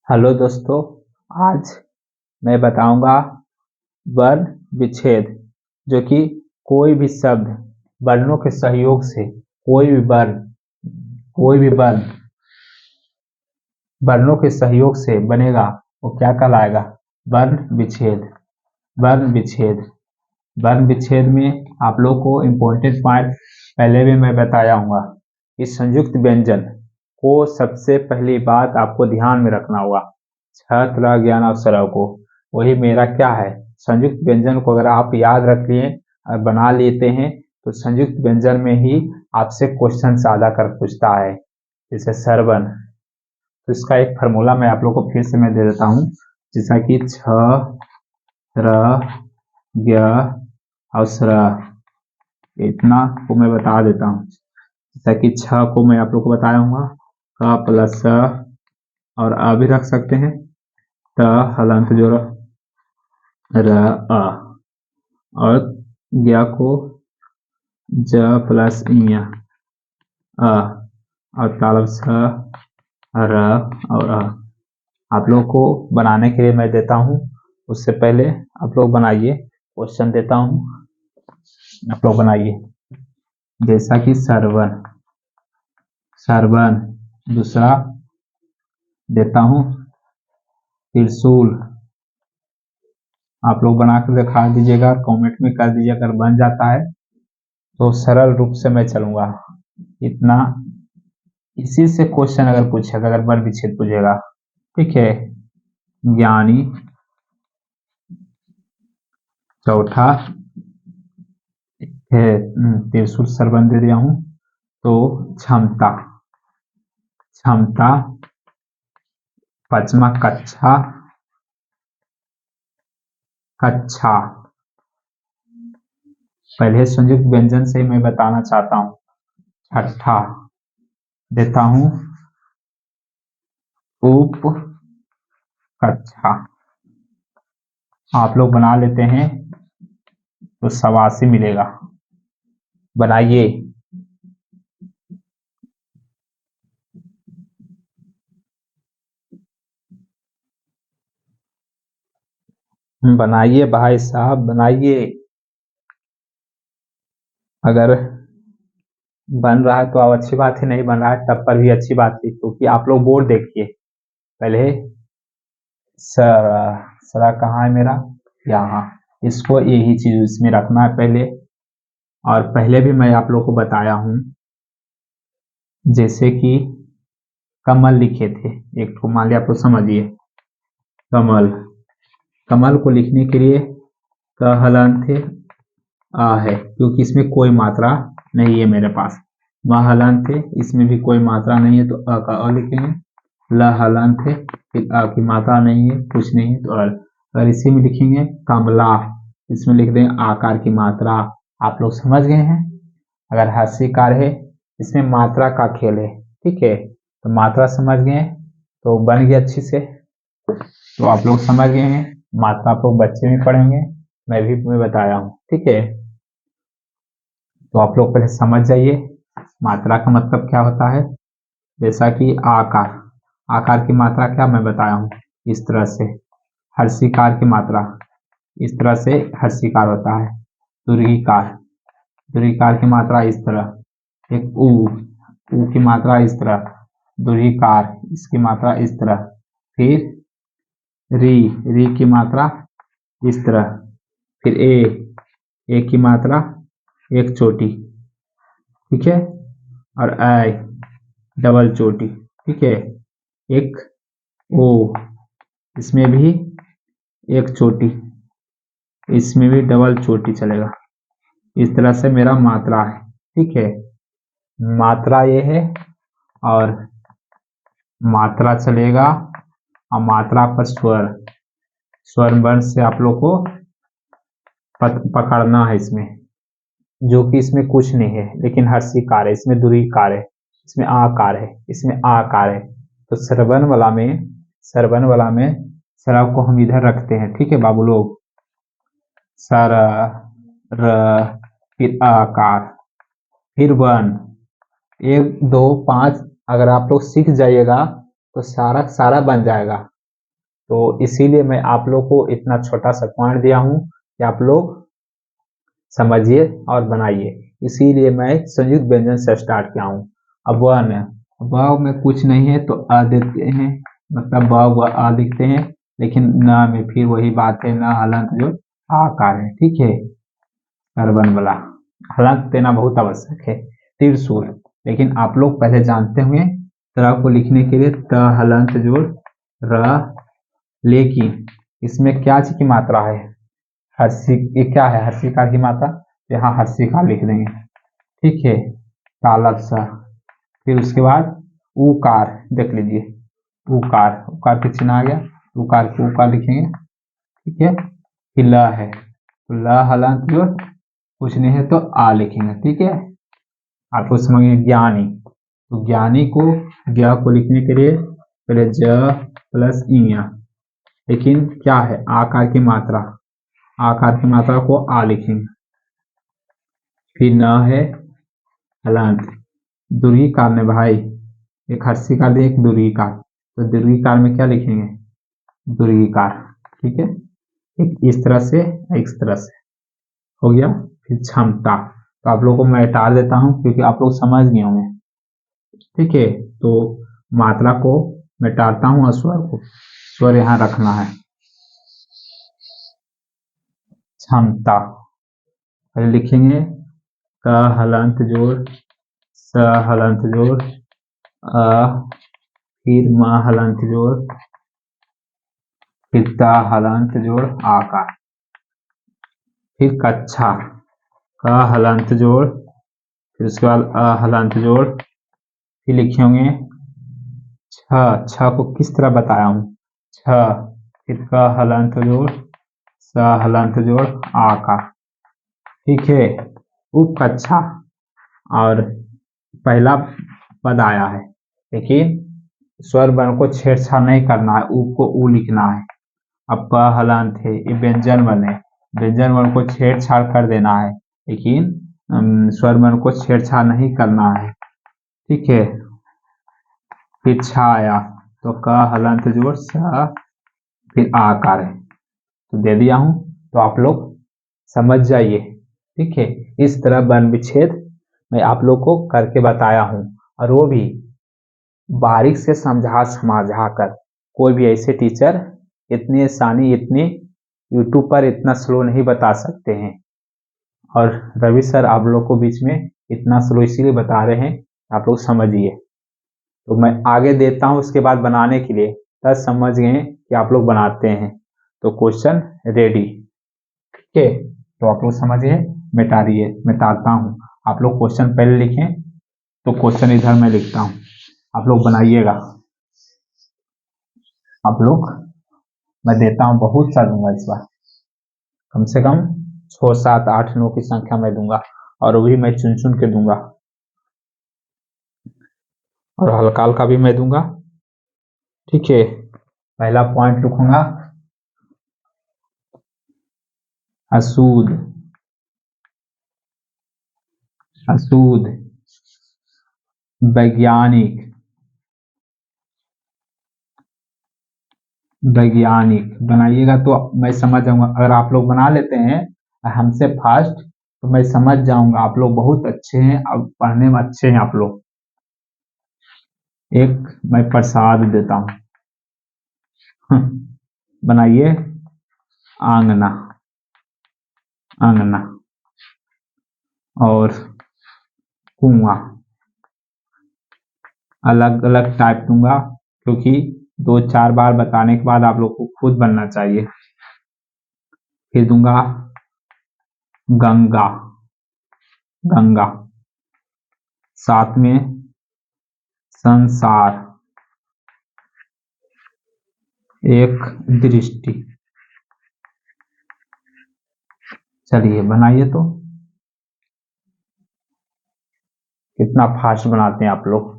Hello दोस्तों, आज मैं बताऊंगा वर्ण विच्छेद, जो कि कोई भी शब्द वर्णों के सहयोग से कोई भी वर्ण वर्णों के सहयोग से बनेगा, वो क्या कहलाएगा? वर्ण विच्छेद। वर्ण विच्छेद वर्ण विच्छेद में आप लोग को इम्पोर्टेंट पॉइंट पहले भी मैं बताया हूँ। इस संयुक्त व्यंजन को सबसे पहली बात आपको ध्यान में रखना होगा। छ त्र ज्ञान अक्षरों को, वही मेरा क्या है, संयुक्त व्यंजन को अगर आप याद रख लिए और बना लेते हैं तो संयुक्त व्यंजन में ही आपसे क्वेश्चन ज्यादा कर पूछता है। जैसे सरवन, तो इसका एक फार्मूला मैं आप लोग को फिर से मैं दे देता हूँ, जैसा कि छ त्र ज्ञ अक्षर, इतना को मैं बता देता हूँ। जैसा कि छ को मैं आप लोग को बताया हूँ, क प्लस और अ भी रख सकते हैं, त हलंत जोड़ र अ, और ज्ञ को ज प्लस इया अ, और तालब स र और अ। आप लोग को बनाने के लिए मैं देता हूँ, उससे पहले आप लोग बनाइए। क्वेश्चन देता हूँ, आप लोग बनाइए। जैसा कि सरवन, सरवन दूसरा देता हूँ त्रिशूल। आप लोग बना कर दिखा दीजिएगा, कमेंट में कर दीजिए अगर बन जाता है तो सरल रूप से मैं चलूंगा। इतना, इसी से क्वेश्चन अगर पूछेगा, अगर वर्ण विच्छेद पूछेगा, ठीक है। ज्ञानी, चौथा है त्रिशूल सरबंध दे दिया हूं, तो क्षमता, क्षमता पांचवा कक्षा, कक्षा। पहले संयुक्त व्यंजन से मैं बताना चाहता हूं। छठा देता हूं उप कक्षा। आप लोग बना लेते हैं तो 87 मिलेगा। बनाइए। बनाइए भाई साहब, बनाइए। अगर बन रहा है तो अब अच्छी बात है, नहीं बन रहा है तब पर भी अच्छी बात है, क्योंकि आप लोग बोर्ड देखिए। पहले सरा कहाँ है मेरा, यहाँ। इसको यही चीज इसमें रखना है पहले। और पहले भी मैं आप लोग को बताया हूं, जैसे कि कमल लिखे थे, एक तो मान लिया, आप लोग समझिए। कमल, कमल को लिखने के लिए क हलंत आ है, क्योंकि इसमें कोई मात्रा नहीं है मेरे पास। म हलंत है, इसमें भी कोई मात्रा नहीं है, तो अ का अ लिखेंगे। ल हलंत है, फिर अ की मात्रा नहीं है, कुछ नहीं है, तो अगर इसी में लिखेंगे कमला, इसमें लिख देंगे आकार की मात्रा। आप लोग समझ गए हैं। अगर हास्यकार है, इसमें मात्रा का खेल है, ठीक है। तो मात्रा समझ गए तो बन गया अच्छी से। तो आप लोग समझ गए हैं, मात्रा आप लोग बच्चे में पढ़ेंगे, मैं बताया हूँ, ठीक है। तो आप लोग पहले समझ जाइए मात्रा का मतलब क्या होता है। जैसा कि आकार, आकार की मात्रा क्या मैं बताया हूँ, इस तरह से। हर्षिकार की मात्रा, इस तरह से हर्षिकार होता है। दीर्घिकार, दीर्घिकार की मात्रा इस तरह। एक ऊ की मात्रा इस तरह। दीर्घिकार, इसकी मात्रा इस तरह। फिर री की मात्रा इस तरह। फिर ए की मात्रा एक चोटी, ठीक है। और आई डबल चोटी, ठीक है। एक ओ, इसमें भी एक चोटी, इसमें भी डबल चोटी चलेगा। इस तरह से मेरा मात्रा है, ठीक है। मात्रा ये है, और मात्रा चलेगा, और मात्रा पर स्वर, स्वर वर्ण से आप लोग को पकड़ना है इसमें, जो कि इसमें कुछ नहीं है, लेकिन हर्षिकार है, इसमें दुरीकार है, इसमें आकार है, इसमें आकार है। तो सरवन वाला में सराव को हम इधर रखते हैं, ठीक है बाबू लोग। सर, र, फिर आकार, फिर वन, 1 2 5। अगर आप लोग सीख जाइएगा तो सारा सारा बन जाएगा। तो इसीलिए मैं आप लोग को इतना छोटा सा पॉइंट दिया हूँ कि आप लोग समझिए और बनाइए। इसीलिए मैं संयुक्त व्यंजन से स्टार्ट किया हूँ। अब व में कुछ नहीं है तो अ देते हैं, मतलब व अ लिखते हैं, लेकिन न में फिर वही बात है, न हलंत जो आकार है, ठीक है, अर्बन वाला हलंत देना बहुत आवश्यक है। त्रिशूल, लेकिन आप लोग पहले जानते हुए तरह को लिखने के लिए त हलंत जोड़ र, लेकिन इसमें क्या चीज की मात्रा है, हर्षी, ये क्या है, हर्षिकार की मात्रा, यहाँ हर्षिकार लिख देंगे, ठीक है, तालब सा। फिर उसके बाद उकार, देख लीजिए, उकार, उकार के चिन्ह आ गया, उकार को उकार लिखेंगे, ठीक है। फिर ल है, तो ल हलंत जोड़ कुछ नहीं है तो आ लिखेंगे, ठीक है। आपको समझिए ज्ञानी, तो ज्ञानी को ज्ञ को लिखने के लिए पहले ज प्लस इया, लेकिन क्या है, आकार की मात्रा, आकार की मात्रा को आ लिखेंगे। फिर न है हलंत, दुर्घीकार में भाई, एक हर्षिकार दे, एक दुर्घीकार, तो दुर्घीकार में क्या लिखेंगे, दुर्घीकार, ठीक है, एक इस तरह से, एक तरह से हो गया। फिर क्षमता, तो आप लोग को मैं टाल देता हूँ क्योंकि आप लोग समझ गए होंगे, ठीक है। तो मात्रा को मैं टालता हूँ और स्वर को, स्वर यहाँ रखना है। क्षमता पहले लिखेंगे क हलंत जोड़ स हलंत जोड़ अ, फिर म हलंत जोड़, फिर त हलंत जोड़ आकार, फिर कक्षा, क हलंत जोड़, फिर उसके बाद अ हलंत जोड़, फिर लिखे होंगे छ, छ को किस तरह बताया हूँ, छ, फिर क हलंत जोड़ स हलंत जोड़ आकार, ठीक है। उपकक्षा, और पहला पद आया है, लेकिन स्वर वर्ण को छेड़छाड़ नहीं करना है, ऊ को ऊ लिखना है। अब प हलंत है, ये व्यंजन वर्ण है, व्यंजन वर्ण को छेड़छाड़ कर देना है, लेकिन स्वर वर्ण को छेड़छाड़ नहीं करना है, ठीक है। फिर छाया, तो क हलंत जोड़ स, फिर आकार है, तो दे दिया हूं, तो आप लोग समझ जाइए, ठीक है। इस तरह वर्ण विच्छेद मैं आप लोग को करके बताया हूं, और वो भी बारीक से समझा समझा कर। कोई भी ऐसे टीचर इतनी आसानी, इतनी यूट्यूब पर इतना स्लो नहीं बता सकते हैं, और रवि सर आप लोग को बीच में इतना स्लो इसीलिए बता रहे हैं, आप लोग समझिए। तो मैं आगे देता हूं उसके बाद बनाने के लिए, तब समझ गए कि आप लोग बनाते हैं। तो क्वेश्चन रेडी, ठीक है, तो आप लोग समझिए, मिटाता हूं, आप लोग क्वेश्चन पहले लिखें, तो क्वेश्चन इधर मैं लिखता हूं, आप लोग बनाइएगा। आप लोग, मैं देता हूं, बहुत सा दूंगा इस बार, कम से कम 6 7 8 9 की संख्या में दूंगा, और वो भी मैं चुन चुन के दूंगा, और हल्का हल्का भी मैं दूंगा, ठीक है। पहला पॉइंट लिखूंगा असूद, असूद, वैज्ञानिक, वैज्ञानिक बनाइएगा तो मैं समझ जाऊंगा। अगर आप लोग बना लेते हैं हमसे फास्ट, तो मैं समझ जाऊंगा आप लोग बहुत अच्छे हैं, अब पढ़ने में अच्छे हैं आप लोग। एक मैं प्रसाद देता हूं, बनाइए आंगना, आंगना, और कुआं, अलग अलग टाइप दूंगा, क्योंकि 2 4 बार बताने के बाद आप लोग को खुद बनना चाहिए। फिर दूंगा गंगा, गंगा, साथ में संसार, एक दृष्टि। चलिए बनाइए तो, कितना फास्ट बनाते हैं आप लोग,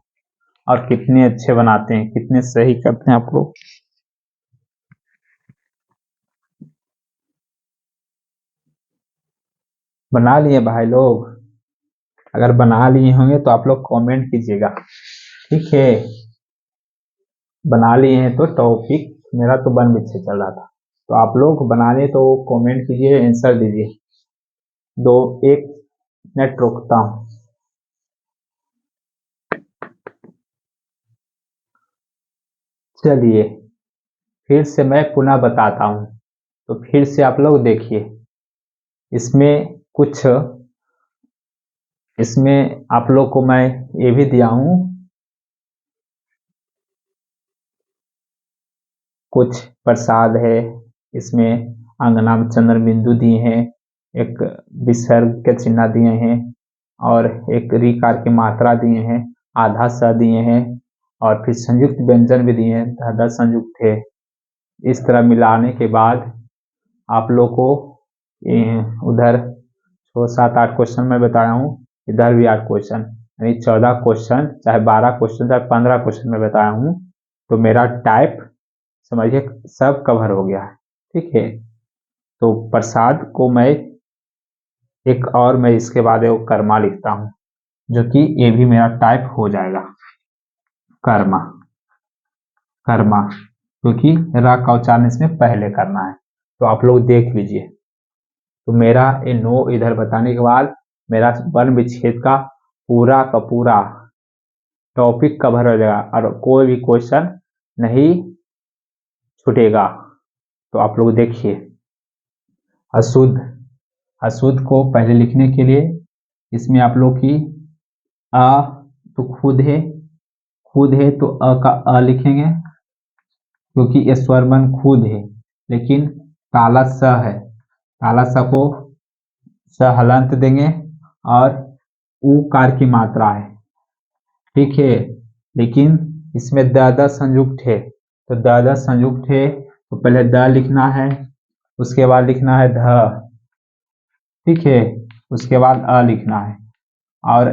और कितने अच्छे बनाते हैं, कितने सही करते हैं आप लोग। बना लिए भाई लोग, अगर बना लिए होंगे तो आप लोग कमेंट कीजिएगा, ठीक है। बना लिए हैं तो टॉपिक मेरा तो बन विच्छेद चल रहा था। तो आप लोग बनाने तो कमेंट कीजिए, आंसर दीजिए। दो एक मिनट रुकता हूँ। चलिए फिर से मैं पुनः बताता हूँ, तो फिर से आप लोग देखिए। इसमें आप लोग को मैं ये भी दिया हूँ, कुछ प्रसाद है, इसमें अंगना में चंद्र बिंदु दिए हैं, एक विसर्ग के चिन्ह दिए हैं, और एक ऋकार की मात्रा दिए हैं, आधा स दिए हैं, और फिर संयुक्त व्यंजन भी दिए हैं, 10 संयुक्त थे। इस तरह मिलाने के बाद आप लोग को उधर 6, 7, 8 क्वेश्चन मैं बताया हूँ, इधर भी 8 क्वेश्चन, यानी 14 क्वेश्चन, चाहे 12 क्वेश्चन, चाहे 15 क्वेश्चन मैं बताया हूँ। तो मेरा टाइप समझिए सब कवर हो गया है, ठीक है। तो प्रसाद को मैं एक और मैं इसके बाद एक कर्मा लिखता हूँ, जो कि ये भी मेरा टाइप हो जाएगा, कर्मा। कर्मा क्योंकि रा का उच्चारण इसमें पहले करना है। तो आप लोग देख लीजिए। तो मेरा ये 9 इधर बताने के बाद मेरा वर्ण विच्छेद का पूरा टॉपिक कवर हो जाएगा और कोई भी क्वेश्चन नहीं छूटेगा। तो आप लोग देखिए, अशुद्ध, अशुद्ध को पहले लिखने के लिए इसमें आप लोग की अ तो खुद है तो अ का अ लिखेंगे, क्योंकि ये स्वरबंध खुद है, लेकिन काला स है, काला स को स हलंत देंगे और उकार की मात्रा है, ठीक है। लेकिन इसमें द संयुक्त है, तो द संयुक्त है तो पहले द लिखना है, उसके बाद लिखना है ध, ठीक है, उसके बाद अ लिखना है। और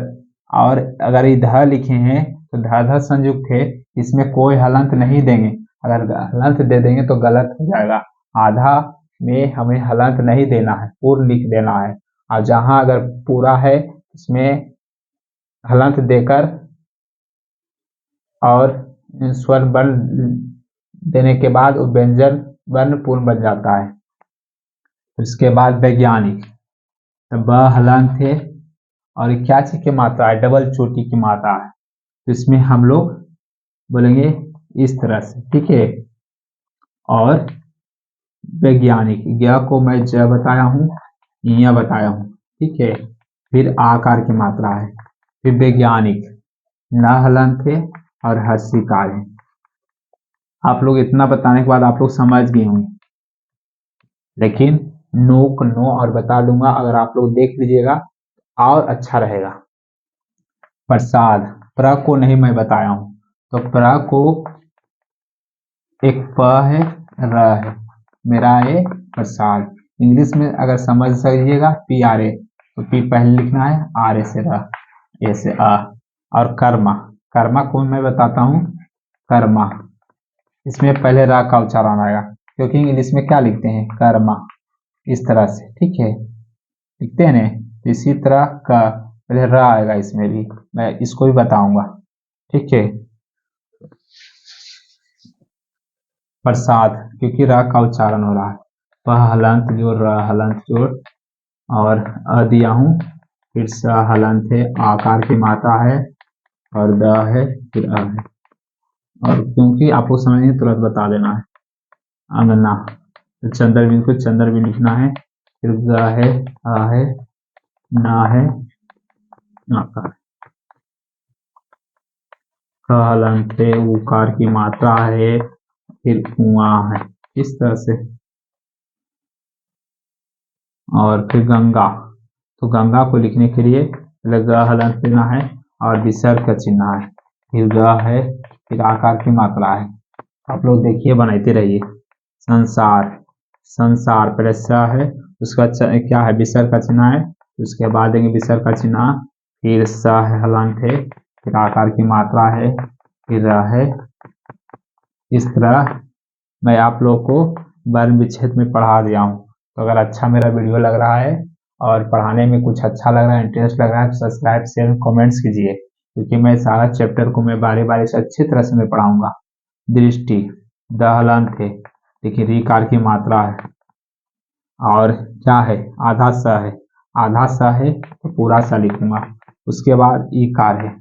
अगर इधर लिखे हैं तो ध संयुक्त है, इसमें कोई हलंत नहीं देंगे, अगर हलंत दे देंगे तो गलत हो जाएगा। आधा में हमें हलंत नहीं देना है, पूर्ण लिख देना है, और जहां अगर पूरा है इसमें हलंत देकर और स्वर वर्ण देने के बाद व्यंजन वर्ण पूर्ण बन जाता है। उसके बाद वैज्ञानिक, ब हलंत है और क्या चीज की मात्रा है, डबल चोटी की मात्रा है, तो इसमें हम लोग बोलेंगे इस तरह से, ठीक है। और वैज्ञानिक, ज्ञ को मैं ज बताया हूँ, य बताया हूँ, ठीक है। फिर आकार की मात्रा है, फिर वैज्ञानिक न हलंत है और हर्षिकार है। आप लोग इतना बताने के बाद आप लोग समझ गए होंगे, लेकिन नो को नो और बता दूंगा, अगर आप लोग देख लीजिएगा और अच्छा रहेगा। प्रसाद, प्र को नहीं मैं बताया हूं, तो प्र को एक प है, र है, मेरा ये प्रसाद। इंग्लिश में अगर समझ सकीजिएगा PRA, तो पी पहले लिखना है, आर से र, ए से अ। और कर्मा, कर्मा को मैं बताता हूँ, कर्मा इसमें पहले रा का उच्चारण आएगा, क्योंकि इंग्लिश में क्या लिखते हैं, कर्मा, इस तरह से, ठीक है, लिखते हैं ना। तो इसी तरह का पहले रा आएगा, इसमें भी मैं इसको भी बताऊंगा, ठीक है। प्रसाद, क्योंकि रा का उच्चारण हो रहा है, प हलंत जोड़, र हलंत जोड़, और अ दिया हूं, फिर स हलंत है, आकार की मात्रा है, और द है, फिर अ है। और क्योंकि आपको समझ तुरंत बता देना है। अंगना, तो चंद्रबिंदु को चंद्रबिंदु लिखना है, फिर ग है, अ है, ना है, आकार, क हलंत है, उकार की मात्रा है, फिर कुआं है, इस तरह से। और फिर गंगा, तो गंगा को लिखने के लिए पहले ग हलंत लेना है और विसर्ग का चिन्ह है, फिर ग है, फिर आकार की मात्रा है। आप लोग देखिए, बनाते रहिए। संसार, संसार पहले स है, उसका क्या है, विसर्ग का चिन्ह है, उसके बाद देंगे विसर्ग का चिन्ह, फिर स है, हलंत है, फिर आकार की मात्रा है, फिर र है। इस तरह मैं आप लोग को वर्ण विच्छेद में पढ़ा दिया हूँ। तो अगर अच्छा मेरा वीडियो लग रहा है और पढ़ाने में कुछ अच्छा लग रहा है, इंटरेस्ट लग रहा है, तो सब्सक्राइब शेयर कमेंट्स कीजिए, क्योंकि मैं सारा चैप्टर को मैं बारी बारी से अच्छी तरह से मैं पढ़ाऊंगा। दृष्टि, द हलंत है, देखिए रीकार की मात्रा है, और क्या है, आधा स है, आधा स है तो पूरा सा लिखूंगा। उसके बाद ई कार है,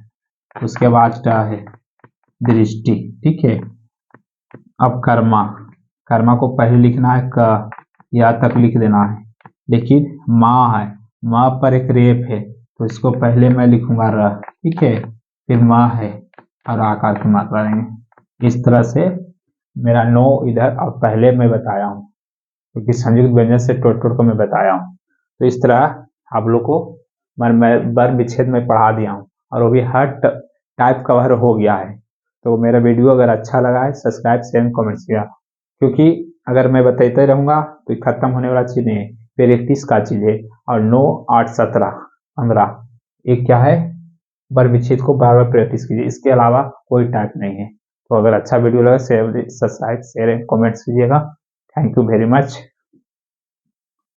उसके बाद ट है, दृष्टि, ठीक है। अब कर्मा, कर्मा को पहले लिखना है क, या तक लिख देना है, लेकिन माँ है, माँ पर एक रेप है तो इसको पहले मैं लिखूंगा र, ठीक है, फिर माँ है और आकार की मात्रा देंगे। इस तरह से मेरा नो इधर अब पहले मैं बताया हूँ, क्योंकि संयुक्त व्यंजन से टोट टोट को मैं बताया हूँ। तो इस तरह आप लोग को मैं वर्ग विच्छेद में पढ़ा दिया हूँ, और वो भी हर टाइप कवर हो गया है। तो मेरा वीडियो अगर अच्छा लगा है, सब्सक्राइब शेयर कमेंट किया, क्योंकि अगर मैं बताते रहूँगा तो ये खत्म होने वाला चीज़ नहीं है। प्रैक्टिस का चीज़ है, और 9, 8, 17, 15 एक क्या है, वर्ग विच्छेद को बार बार प्रैक्टिस कीजिए, इसके अलावा कोई टाइप नहीं है। तो अगर अच्छा वीडियो लगा सब्सक्राइब शेयर कमेंट्स कीजिएगा। Thank you very much.